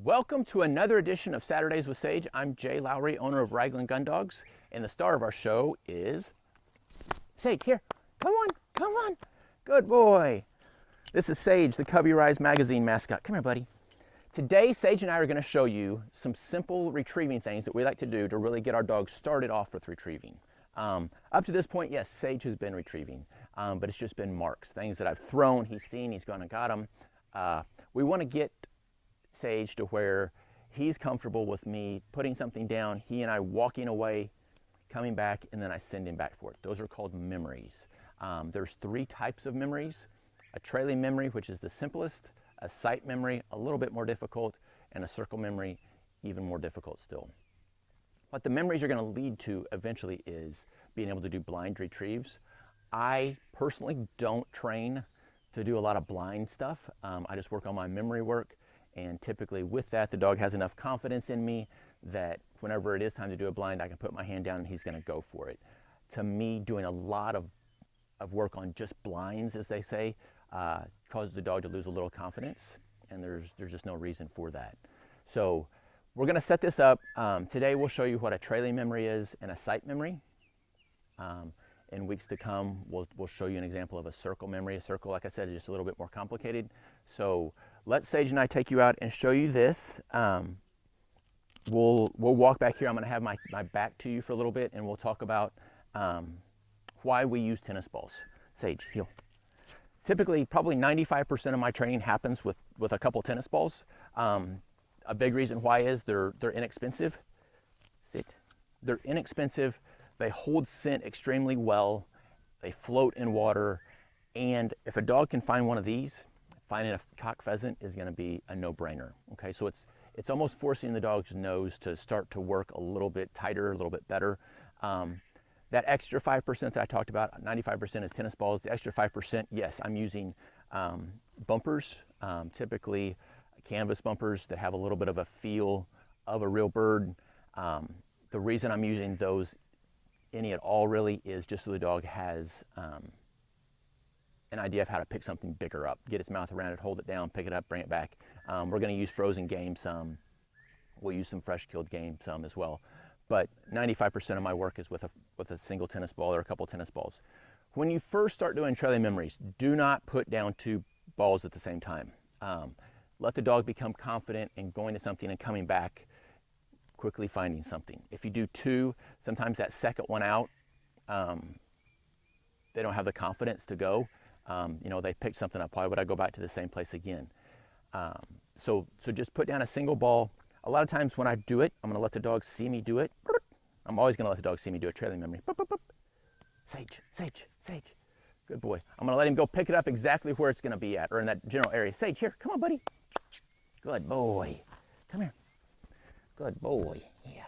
Welcome to another edition of Saturdays with Sage. I'm Jay Lowry, owner of Ryglen Gundogs, and the star of our show is Sage. Here, come on, come on. Good boy. This is Sage, the Cubby Rise magazine mascot. Come here, buddy. Today, Sage and I are going to show you some simple retrieving things that we like to do to really get our dogs started off with retrieving. Up to this point, yes, Sage has been retrieving, but it's just been marks, things that I've thrown, he's seen, he's gone and got them. We want to get Sage to where he's comfortable with me putting something down, he and I walking away, coming back, and then I send him back for it. Those are called memories. There's three types of memories: a trailing memory, which is the simplest, a sight memory, a little bit more difficult, and a circle memory, even more difficult still. What the memories are going to lead to eventually is being able to do blind retrieves. I personally don't train to do a lot of blind stuff. I just work on my memory work, and typically with that, the dog has enough confidence in me that whenever it is time to do a blind, I can put my hand down and he's going to go for it. To me, doing a lot of work on just blinds, as they say, causes the dog to lose a little confidence, and there's just no reason for that. So we're going to set this up. Today we'll show you what a trailing memory is and a sight memory. In weeks to come, we'll show you an example of a circle memory. A circle, like I said, is just a little bit more complicated. So let Sage and I take you out and show you this. We'll walk back here. I'm going to have my back to you for a little bit, and we'll talk about why we use tennis balls. Sage, heel. Typically, probably 95% of my training happens with a couple tennis balls. A big reason why is they're inexpensive. Sit. They're inexpensive. They hold scent extremely well. They float in water. And if a dog can find one of these, finding a cock pheasant is going to be a no-brainer. Okay, so it's almost forcing the dog's nose to start to work a little bit tighter, a little bit better. That extra 5% that I talked about, 95% is tennis balls. The extra 5%, yes, I'm using bumpers, typically canvas bumpers that have a little bit of a feel of a real bird. The reason I'm using those any at all really is just so the dog has an idea of how to pick something bigger up, get its mouth around it, hold it down, pick it up, bring it back. We're going to use frozen game some. We'll use some fresh killed game some as well. But 95% of my work is with a single tennis ball or a couple tennis balls. When you first start doing trailing memories, do not put down two balls at the same time. Let the dog become confident in going to something and coming back, quickly finding something. If you do two, sometimes that second one out, they don't have the confidence to go. They picked something up. Why would I go back to the same place again? So just put down a single ball. A lot of times when I do it, I'm going to let the dog see me do it. I'm always going to let the dog see me do a trailing memory. Sage, Sage, Sage. Good boy. I'm going to let him go pick it up exactly where it's going to be at, or in that general area. Sage, here, come on, buddy. Good boy. Come here. Good boy. Yeah.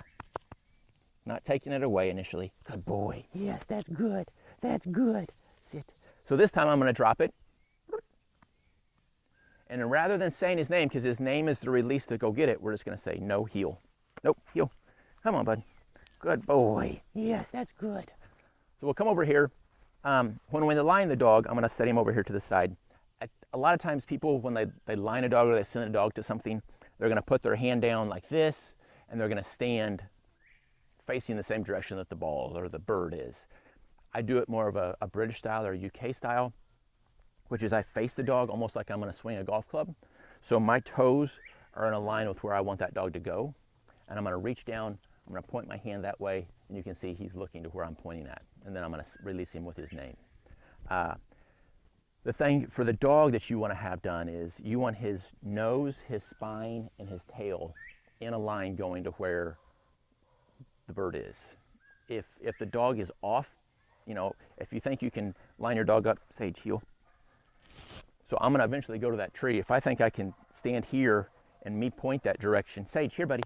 Not taking it away initially. Good boy. Yes, that's good. That's good. Sit. So this time I'm going to drop it. And then rather than saying his name, because his name is the release to go get it, we're just going to say no, heel. Nope, heel. Come on, bud. Good boy. Yes, that's good. So we'll come over here. When we line the dog, I'm going to set him over here to the side. A lot of times people, when they line a dog or they send a dog to something, they're going to put their hand down like this, and they're going to stand facing the same direction that the ball or the bird is. I do it more of a British style or a UK style, which is I face the dog almost like I'm going to swing a golf club. So my toes are in a line with where I want that dog to go. And I'm going to reach down, I'm going to point my hand that way, and you can see he's looking to where I'm pointing at. And then I'm going to release him with his name. The thing for the dog that you want to have done is you want his nose, his spine, and his tail in a line going to where the bird is. If the dog is off, if you think you can line your dog up, Sage, heel. So I'm going to eventually go to that tree. If I think I can stand here and me point that direction, Sage, here, buddy.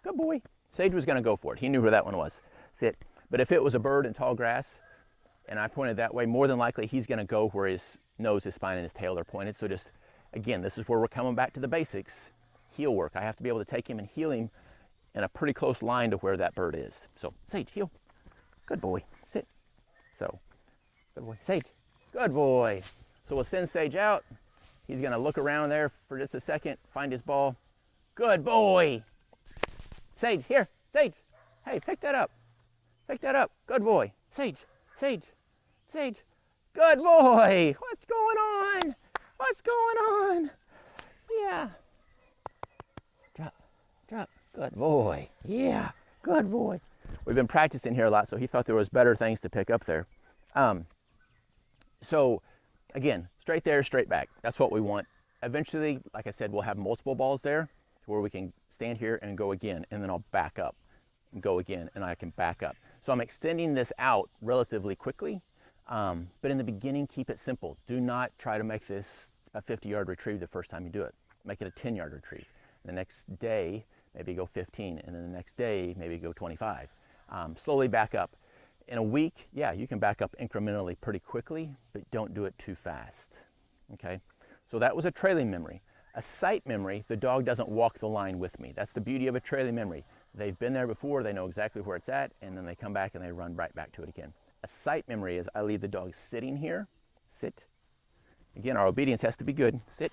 Good boy. Sage was going to go for it. He knew where that one was. Sit. But if it was a bird in tall grass and I pointed that way, more than likely he's going to go where his nose, his spine, and his tail are pointed. So just, again, this is where we're coming back to the basics. Heel work. I have to be able to take him and heel him in a pretty close line to where that bird is. So, Sage, heel. Good boy. Sit. So, good boy. Sage. Good boy. So we'll send Sage out. He's going to look around there for just a second, find his ball, Good boy. Sage, here, Sage. Hey, pick that up. Pick that up. Good boy. Sage, Sage, Sage. Good boy. What's going on? What's going on? Yeah. Drop, drop. Good boy. Yeah, good boy. We've been practicing here a lot, so he thought there was better things to pick up there. So again, straight there, straight back. That's what we want. Eventually, like I said, we'll have multiple balls there to where we can stand here and go again, and then I'll back up and go again, and I can back up. So I'm extending this out relatively quickly, but in the beginning, keep it simple. Do not try to make this a 50-yard retrieve the first time you do it. Make it a 10-yard retrieve. The next day, maybe go 15, and then the next day, maybe go 25. Slowly back up. In a week, yeah, you can back up incrementally pretty quickly, but don't do it too fast, okay? So that was a trailing memory. A sight memory, the dog doesn't walk the line with me. That's the beauty of a trailing memory. They've been there before, they know exactly where it's at, and then they come back and they run right back to it again. A sight memory is I leave the dog sitting here, sit. Again, our obedience has to be good, sit.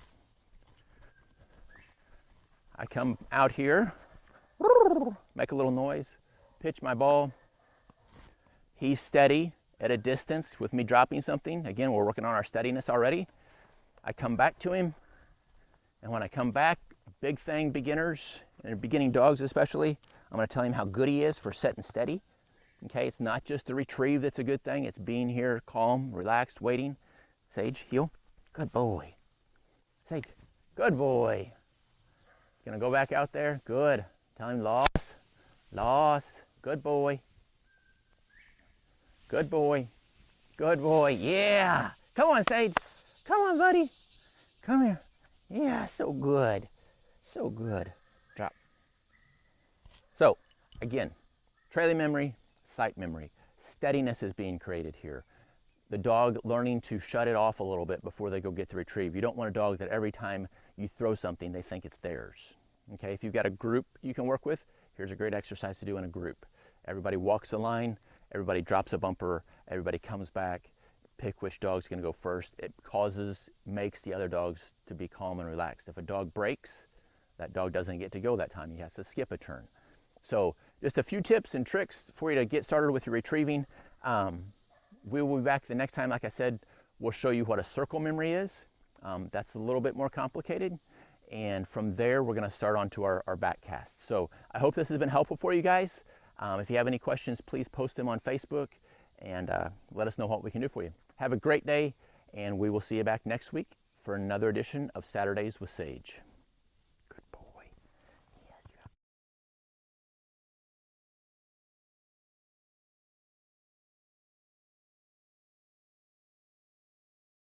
I come out here, make a little noise, pitch my ball. He's steady at a distance with me dropping something. Again, we're working on our steadiness already. I come back to him, and when I come back, big thing, beginners, and beginning dogs especially, I'm gonna tell him how good he is for setting steady. Okay, it's not just the retrieve that's a good thing, it's being here calm, relaxed, waiting. Sage, heel, good boy. Sage, good boy. Gonna go back out there, good. Tell him loss, loss, good boy. Good boy, good boy, yeah. Come on, Sage, come on, buddy. Come here, yeah, so good, so good. Drop. So, again, trailing memory, sight memory. Steadiness is being created here. The dog learning to shut it off a little bit before they go get the retrieve. You don't want a dog that every time you throw something, they think it's theirs. Okay, if you've got a group you can work with, here's a great exercise to do in a group. Everybody walks the line, everybody drops a bumper, everybody comes back, pick which dog's gonna go first. It makes the other dogs to be calm and relaxed. If a dog breaks, that dog doesn't get to go that time. He has to skip a turn. So just a few tips and tricks for you to get started with your retrieving. We will be back the next time. Like I said, we'll show you what a circle memory is. That's a little bit more complicated. And from there, we're gonna start on to our back cast. So I hope this has been helpful for you guys. If you have any questions, please post them on Facebook and let us know what we can do for you. Have a great day, and we will see you back next week for another edition of Saturdays with Sage.